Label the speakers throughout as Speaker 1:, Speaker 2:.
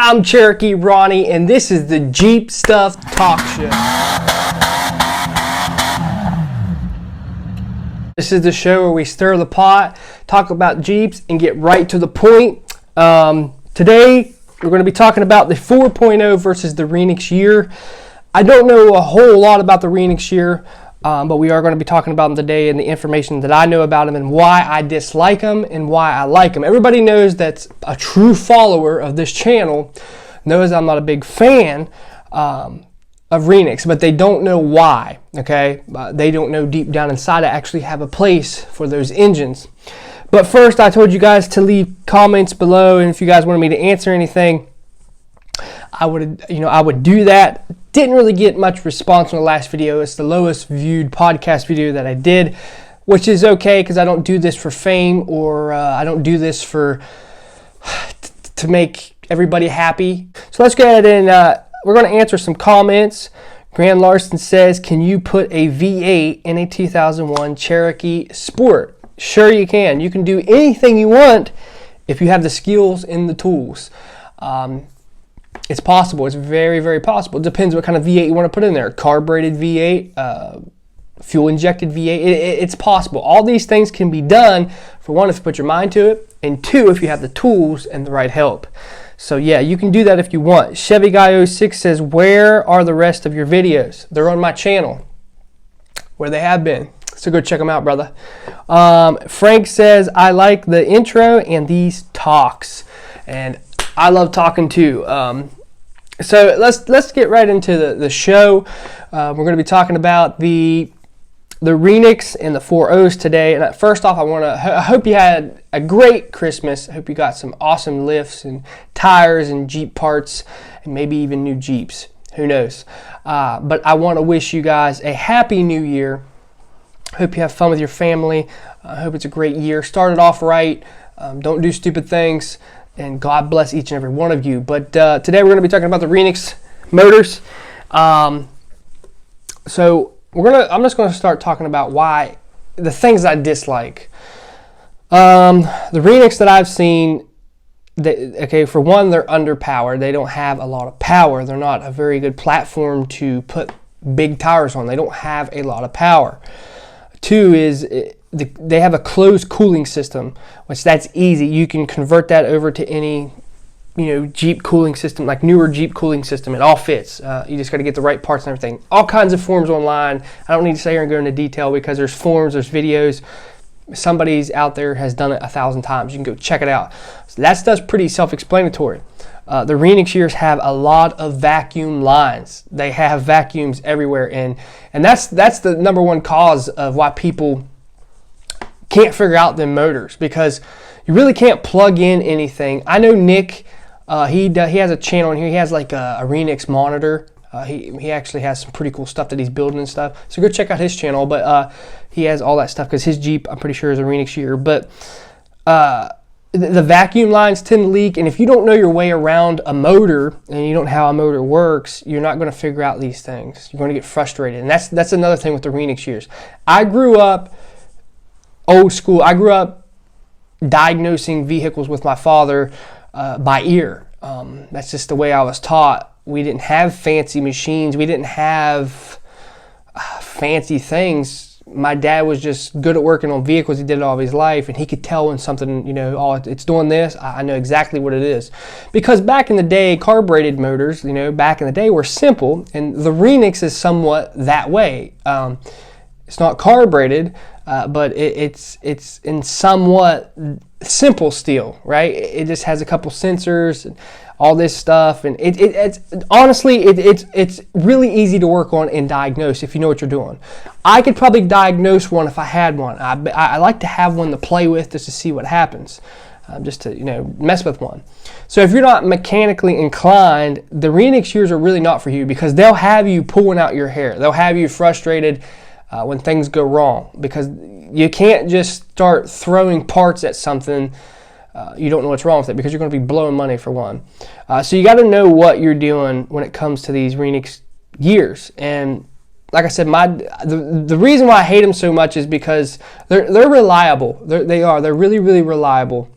Speaker 1: I'm Cherokee Ronnie, and this is the Jeep Stuff Talk Show. This is the show where we stir the pot, talk about Jeeps, and get right to the point. Today, we're going to be talking about the 4.0 versus the Renix year. I don't know a whole lot about the Renix year, but we are going to be talking about them today and the information that I know about them and why I dislike them and why I like them. Everybody knows that's a true follower of this channel knows I'm not a big fan of Renix, but they don't know why, okay? They don't know deep down inside I actually have a place for those engines. But first, I told you guys to leave comments below, and if you guys wanted me to answer anything, I would do that. Didn't really get much response on the last video. It's the lowest viewed podcast video that I did, which is okay because I don't do this for fame or I don't do this for to make everybody happy. So let's go ahead and we're going to answer some comments. Grand Larson says, "Can you put a V8 in a 2001 Cherokee Sport?" Sure you can. You can do anything you want if you have the skills and the tools. It's possible. It's very, very possible. It depends what kind of V8 you want to put in there. Carbureted V8, fuel-injected V8. It's possible. All these things can be done, for one, if you put your mind to it, and two, if you have the tools and the right help. So, yeah, you can do that if you want. Chevy Guy 06 says, "Where are the rest of your videos?" They're on my channel, where they have been. So go check them out, brother. Frank says, "I like the intro and these talks." And I love talking too. So let's get right into the show. We're going to be talking about the Renix and the 4.0s today. And first off, I hope you had a great Christmas. I hope you got some awesome lifts and tires and Jeep parts and maybe even new Jeeps. Who knows? But I want to wish you guys a happy new year. Hope you have fun with your family. I hope it's a great year. Start it off right. Don't do stupid things. And God bless each and every one of you. But today we're going to be talking about the Renix motors. So I'm just going to start talking about why the things I dislike. The Renix that I've seen, for one, they're underpowered. They don't have a lot of power. They're not a very good platform to put big tires on. They don't have a lot of power. Two is they have a closed cooling system, which that's easy. You can convert that over to any, Jeep cooling system, like newer Jeep cooling system. It all fits. You just got to get the right parts and everything. All kinds of forums online. I don't need to sit here and go into detail because there's forums, there's videos. Somebody's out there has done it 1,000 times. You can go check it out. So that stuff's pretty self-explanatory. The Renix years have a lot of vacuum lines. They have vacuums everywhere, and that's the number one cause of why people can't figure out them motors, because you really can't plug in anything. I know Nick, he has a channel in here. He has like a Renix monitor. He actually has some pretty cool stuff that he's building and stuff. So go check out his channel. But he has all that stuff because his Jeep, I'm pretty sure, is a Renix year. But the vacuum lines tend to leak, and if you don't know your way around a motor and you don't know how a motor works, you're not going to figure out these things. You're going to get frustrated, and that's another thing with the Renix years. I grew up old school. I grew up diagnosing vehicles with my father by ear. That's just the way I was taught. We didn't have fancy machines. We didn't have fancy things. My dad was just good at working on vehicles. He did it all of his life, and he could tell when something, it's doing this. I know exactly what it is. Because back in the day, carbureted motors, back in the day were simple, and the Renix is somewhat that way. It's not carbureted, but it's in somewhat simple steel, right? It just has a couple sensors and all this stuff, and it's honestly it's really easy to work on and diagnose if you know what you're doing. I could probably diagnose one if I had one. I like to have one to play with just to see what happens, just to mess with one. So if you're not mechanically inclined, the Renix years are really not for you, because they'll have you pulling out your hair. They'll have you frustrated when things go wrong, because you can't just start throwing parts at something. You don't know what's wrong with it, because you're going to be blowing money for one. So you got to know what you're doing when it comes to these Renix gears. And like I said, the reason why I hate them so much is because they're reliable. They're really, really reliable.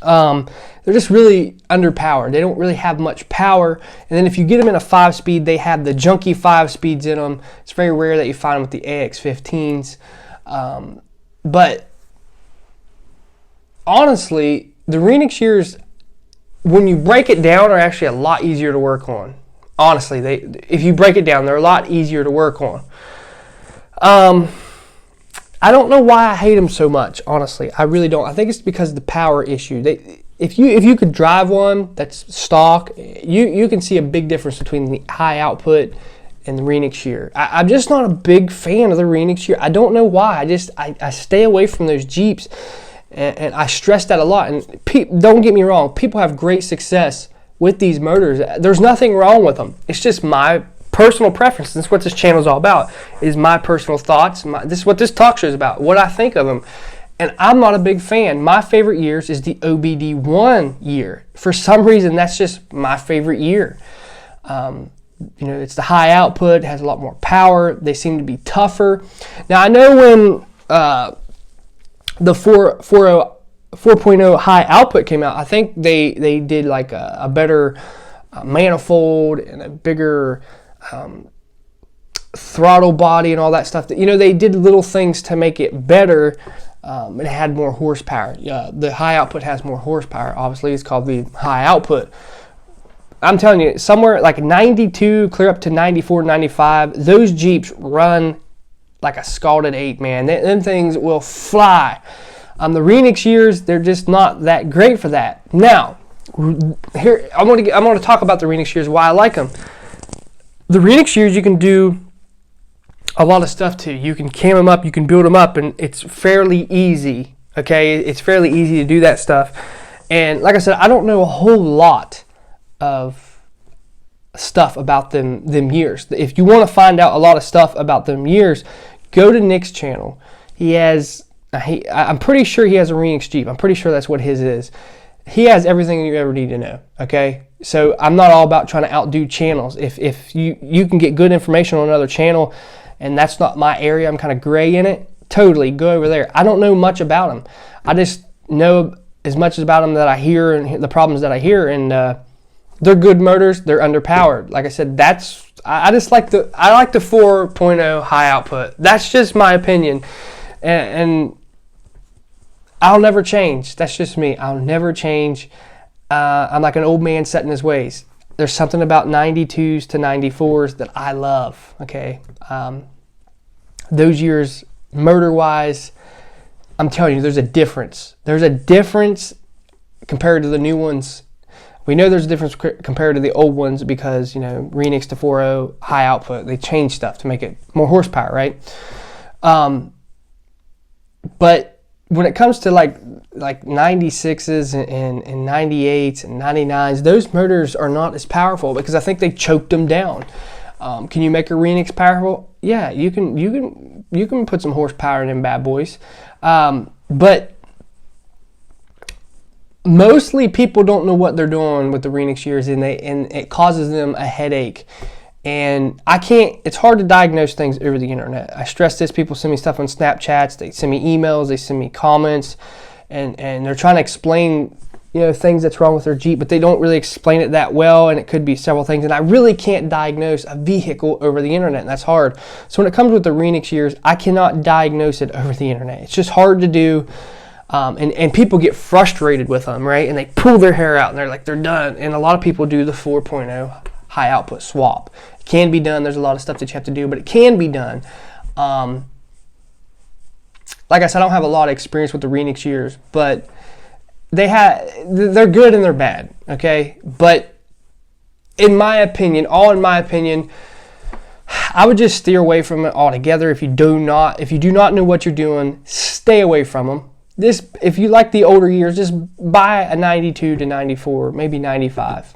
Speaker 1: They're just really underpowered. They don't really have much power. And then if you get them in a 5-speed, they have the junky 5-speeds in them. It's very rare that you find them with the AX15s. But honestly, the Renix shears, when you break it down, are actually a lot easier to work on. Honestly, if you break it down, they're a lot easier to work on. I don't know why I hate them so much, honestly. I really don't. I think it's because of the power issue. If you could drive one that's stock, you can see a big difference between the high output and the Renix shear. I'm just not a big fan of the Renix shear. I don't know why. I stay away from those Jeeps, and I stress that a lot. And don't get me wrong, people have great success with these motors. There's nothing wrong with them. It's just my personal preference. That's what this channel is all about, is my personal thoughts. This is what this talk show is about, what I think of them. And I'm not a big fan. My favorite years is the OBD1 year. For some reason, that's just my favorite year. It's the high output, has a lot more power. They seem to be tougher. Now, I know when the 4.0 high output came out, I think they did like a better manifold and a bigger throttle body and all that stuff. They did little things to make it better. It had more horsepower. The high output has more horsepower. Obviously, it's called the high output. I'm telling you, somewhere like 92, clear up to 94, 95, those Jeeps run like a scalded 8, man. Them things will fly. The Renix years, they're just not that great for that. Now, here I'm going to talk about the Renix years, why I like them. The Renix years, you can do a lot of stuff too. You can cam them up, you can build them up, and it's fairly easy. Okay, it's fairly easy to do that stuff. And like I said, I don't know a whole lot of stuff about them years. If you want to find out a lot of stuff about them years, go to Nick's channel. I'm pretty sure he has a Renix Jeep. I'm pretty sure that's what his is. He has everything you ever need to know. Okay, so I'm not all about trying to outdo channels. If you can get good information on another channel, and that's not my area, I'm kind of gray in it, totally go over there. I don't know much about them. I just know as much about them that I hear and the problems that I hear, and they're good motors. They're underpowered. Like I said, I like the 4.0 high output. That's just my opinion, and I'll never change. That's just me. I'll never change. I'm like an old man set in his ways. There's something about 92s to 94s that I love. Okay, those years motor-wise, I'm telling you, there's a difference. There's a difference compared to the new ones. We know there's a difference compared to the old ones because, Renix to 4.0 high output, they change stuff to make it more horsepower, right? But when it comes to like 96s and 98s and 99s, those motors are not as powerful because I think they choked them down. Can you make a Renix powerful? Yeah, you can put some horsepower in them bad boys. But mostly people don't know what they're doing with the Renix years, and it causes them a headache. And it's hard to diagnose things over the internet. I stress this. People send me stuff on Snapchats, they send me emails, they send me comments, and they're trying to explain things that's wrong with their Jeep, but they don't really explain it that well, and it could be several things. And I really can't diagnose a vehicle over the internet, and that's hard. So when it comes with the Renix years, I cannot diagnose it over the internet. It's just hard to do. And people get frustrated with them, right? And they pull their hair out, and they're done. And a lot of people do the 4.0 high output swap. It can be done. There's a lot of stuff that you have to do, but it can be done. Like I said, I don't have a lot of experience with the Renix years, but they're good and they're bad, okay? But in my opinion, I would just steer away from it altogether. If you do not know what you're doing, stay away from them. If you like the older years, just buy a 92 to 94, maybe 95,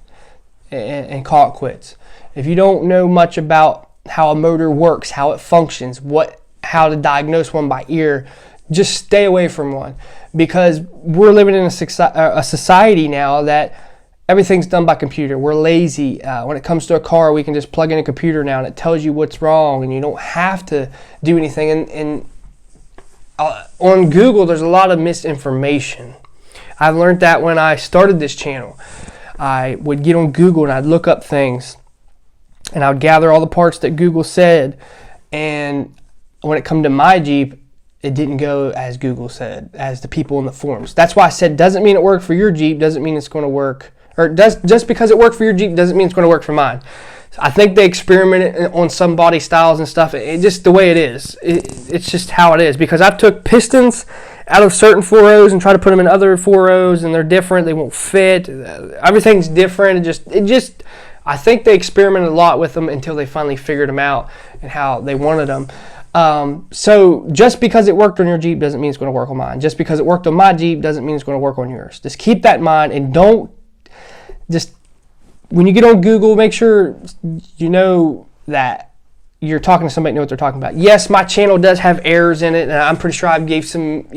Speaker 1: and call it quits. If you don't know much about how a motor works, how it functions, how to diagnose one by ear, just stay away from one, because we're living in a society now that everything's done by computer. We're lazy. When it comes to a car, we can just plug in a computer now, and it tells you what's wrong, and you don't have to do anything. And on Google, there's a lot of misinformation. I learned that when I started this channel. I would get on Google and I'd look up things, and I would gather all the parts that Google said, and when it come to my Jeep, it didn't go as Google said, as the people in the forums. That's why I said, doesn't mean it worked for your Jeep, doesn't mean it's going to work, or just because it worked for your Jeep doesn't mean it's going to work for mine. I think they experimented on some body styles and stuff. It just the way it is. It's just how it is. Because I took pistons out of certain 4.0s and tried to put them in other 4.0s, and they're different. They won't fit. Everything's different. It just. I think they experimented a lot with them until they finally figured them out and how they wanted them. So just because it worked on your Jeep doesn't mean it's going to work on mine. Just because it worked on my Jeep doesn't mean it's going to work on yours. Just keep that in mind, and don't just. When you get on Google, make sure you know that you're talking to somebody who knows what they're talking about. Yes, my channel does have errors in it, and I'm pretty sure I gave some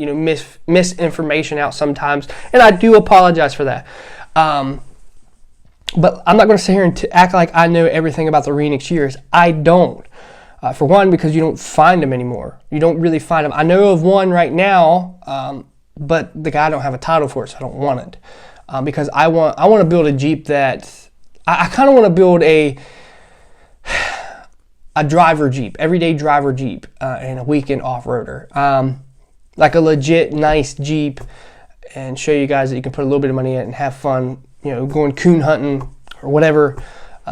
Speaker 1: misinformation out sometimes, and I do apologize for that. But I'm not going to sit here and act like I know everything about the Renix years. I don't. For one, because you don't find them anymore. You don't really find them. I know of one right now, but the guy don't have a title for it, so I don't want it. Because I want to build a Jeep that I kind of want to build a driver Jeep, everyday driver Jeep, and a weekend off-roader. Like a legit nice Jeep, and show you guys that you can put a little bit of money in it and have fun, going coon hunting or whatever.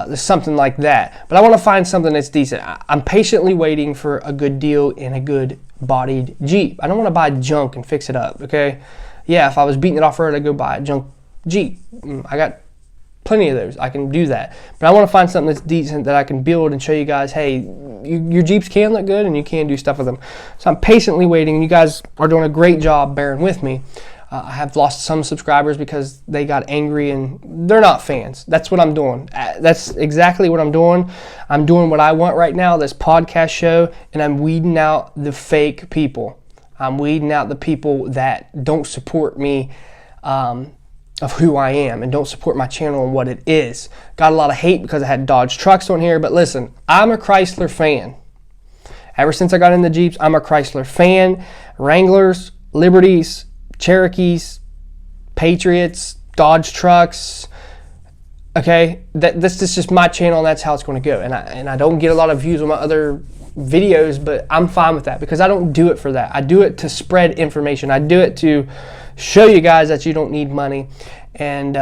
Speaker 1: There's something like that. But I want to find something that's decent. I'm patiently waiting for a good deal in a good bodied Jeep. I don't want to buy junk and fix it up, okay? Yeah, if I was beating it off-road, I'd go buy a junk Jeep. I got plenty of those. I can do that. But I want to find something that's decent that I can build and show you guys, hey, your Jeeps can look good and you can do stuff with them. So I'm patiently waiting, and you guys are doing a great job bearing with me. I have lost some subscribers because they got angry and they're not fans. That's what I'm doing. That's exactly what I'm doing. I'm doing what I want right now, this podcast show, and I'm weeding out the fake people. I'm weeding out the people that don't support me of who I am and don't support my channel and what it is. Got a lot of hate because I had Dodge trucks on here, but listen, I'm a Chrysler fan. Ever since I got into Jeeps, I'm a Chrysler fan. Wranglers, Liberties, Cherokees, Patriots, Dodge trucks. Okay, this is just my channel, and that's how it's going to go. And I don't get a lot of views on my other videos, but I'm fine with that because I don't do it for that. I do it to spread information. I do it to show you guys that you don't need money. And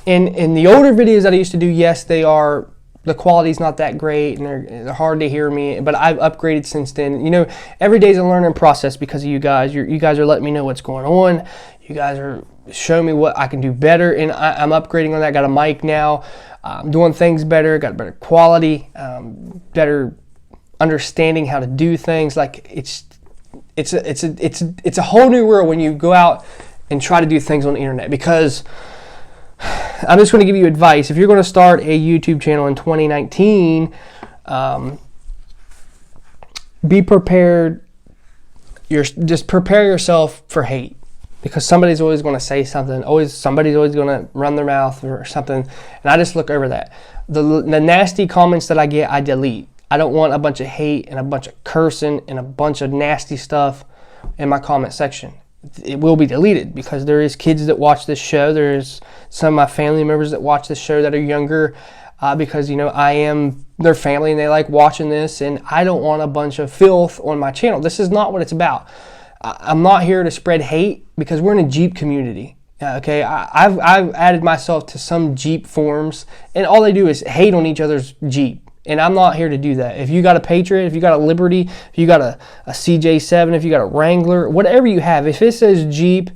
Speaker 1: in the older videos that I used to do, yes, the quality's not that great and they're hard to hear me, but I've upgraded since then. Every day's a learning process because of you guys. You guys are letting me know what's going on. You guys are showing me what I can do better, and I'm upgrading on that. Got a mic now. I'm doing things better, got better quality, better understanding how to do things. Like it's a whole new world when you go out and try to do things on the internet. Because I'm just going to give you advice. If you're going to start a YouTube channel in 2019, be prepared. Just prepare yourself for hate. Because somebody's always going to say something. Somebody's always going to run their mouth or something. And I just look over that. The nasty comments that I get, I delete. I don't want a bunch of hate and a bunch of cursing and a bunch of nasty stuff in my comment section. It will be deleted because there is kids that watch this show. There's some of my family members that watch this show that are younger because, I am their family and they like watching this. And I don't want a bunch of filth on my channel. This is not what it's about. I'm not here to spread hate because we're in a Jeep community. Okay, I've added myself to some Jeep forums, and all they do is hate on each other's Jeep. And I'm not here to do that. If you got a Patriot, if you got a Liberty, if you got a CJ7, if you got a Wrangler, whatever you have, if it says Jeep,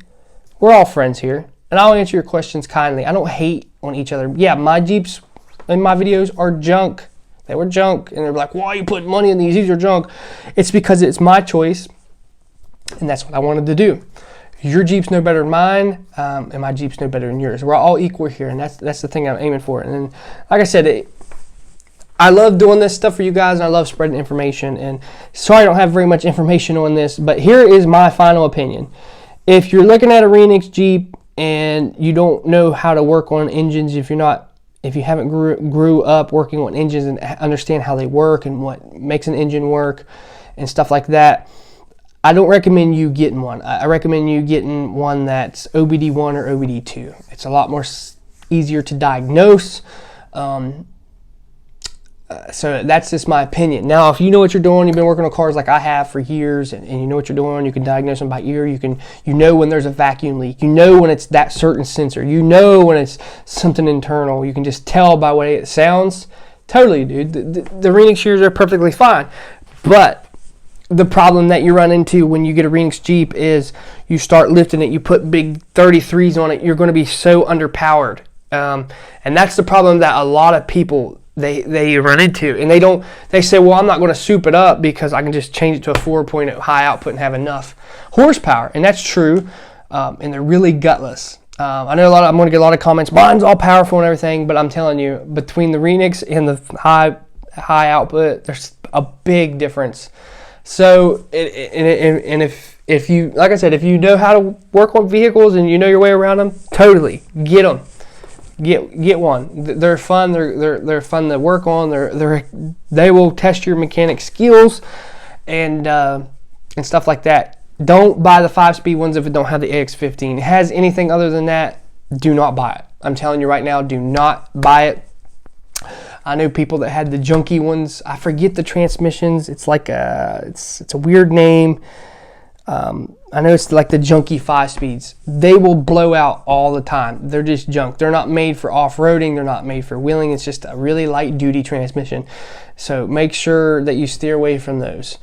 Speaker 1: we're all friends here. And I'll answer your questions kindly. I don't hate on each other. Yeah, my Jeeps in my videos are junk. They were junk. And they're like, why are you putting money in these? These are junk. It's because it's my choice. And that's what I wanted to do. Your Jeep's no better than mine, and my Jeep's no better than yours. We're all equal here, and that's the thing I'm aiming for. And then, like I said, I love doing this stuff for you guys, and I love spreading information. And sorry I don't have very much information on this, but here is my final opinion. If you're looking at a Renix Jeep and you don't know how to work on engines, if you haven't grew up working on engines and understand how they work and what makes an engine work and stuff like that, I don't recommend you getting one. I recommend you getting one that's OBD1 or OBD2. It's a lot more easier to diagnose. So that's just my opinion. Now, if you know what you're doing, you've been working on cars like I have for years, and you know what you're doing, you can diagnose them by ear. You know when there's a vacuum leak. You know when it's that certain sensor. You know when it's something internal. You can just tell by the way it sounds. Totally, dude. The Renix shears are perfectly fine, but the problem that you run into when you get a Renix Jeep is you start lifting it, you put big 33s on it, you're going to be so underpowered. And that's the problem that a lot of people, they run into. And they say, well, I'm not going to soup it up because I can just change it to a 4.0 high output and have enough horsepower. And that's true. And they're really gutless. I know I'm going to get a lot of comments, mine's all powerful and everything, but I'm telling you, between the Renix and the high output, there's a big difference. So, and if you, like I said, if you know how to work on vehicles and you know your way around them, totally get them. Get one. They're fun. They're fun to work on. They will test your mechanic skills and stuff like that. Don't buy the 5-speed ones if it don't have the AX15. It has anything other than that, do not buy it. I'm telling you right now, do not buy it. I know people that had the junky ones. I forget the transmissions. It's like it's a weird name. I know it's like the junky 5-speeds. They will blow out all the time. They're just junk. They're not made for off-roading. They're not made for wheeling. It's just a really light duty transmission. So make sure that you steer away from those.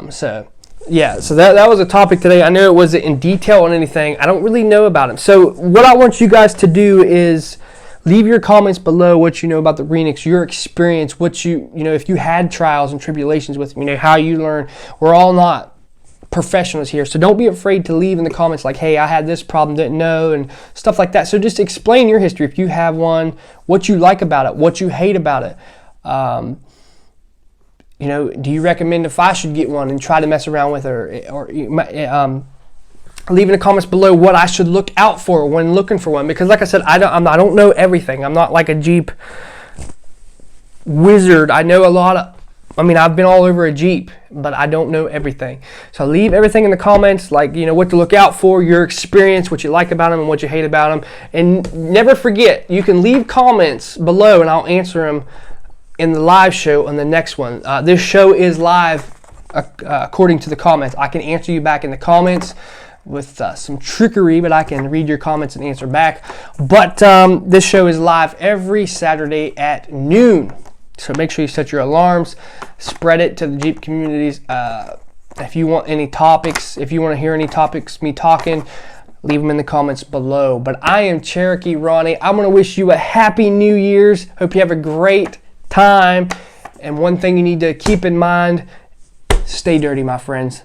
Speaker 1: So that was a topic today. I know it wasn't in detail on anything. I don't really know about them. So what I want you guys to do is leave your comments below what you know about the Renix, your experience, what you know, if you had trials and tribulations with them, you know, how you learn. We're all not professionals here, so don't be afraid to leave in the comments like, hey, I had this problem, didn't know, and stuff like that. So just explain your history if you have one, what you like about it, what you hate about it. You know, do you recommend if I should get one and try to mess around with it, or leave in the comments below what I should look out for when looking for one, because like I said, I don't know everything. I'm not like a Jeep wizard. I know a lot of, I've been all over a Jeep, but I don't know everything. So leave everything in the comments, like, you know, what to look out for, your experience, what you like about them and what you hate about them. And never forget, you can leave comments below and I'll answer them in the live show on the next one. This show is live according to the comments. I can answer you back in the comments with some trickery, but I can read your comments and answer back. But this show is live every Saturday at noon. So make sure you set your alarms, spread it to the Jeep communities. If you want any topics, if you want to hear any topics, me talking, leave them in the comments below. But I am Cherokee Ronnie. I'm going to wish you a happy New Year's. Hope you have a great time. And one thing you need to keep in mind, stay dirty, my friends.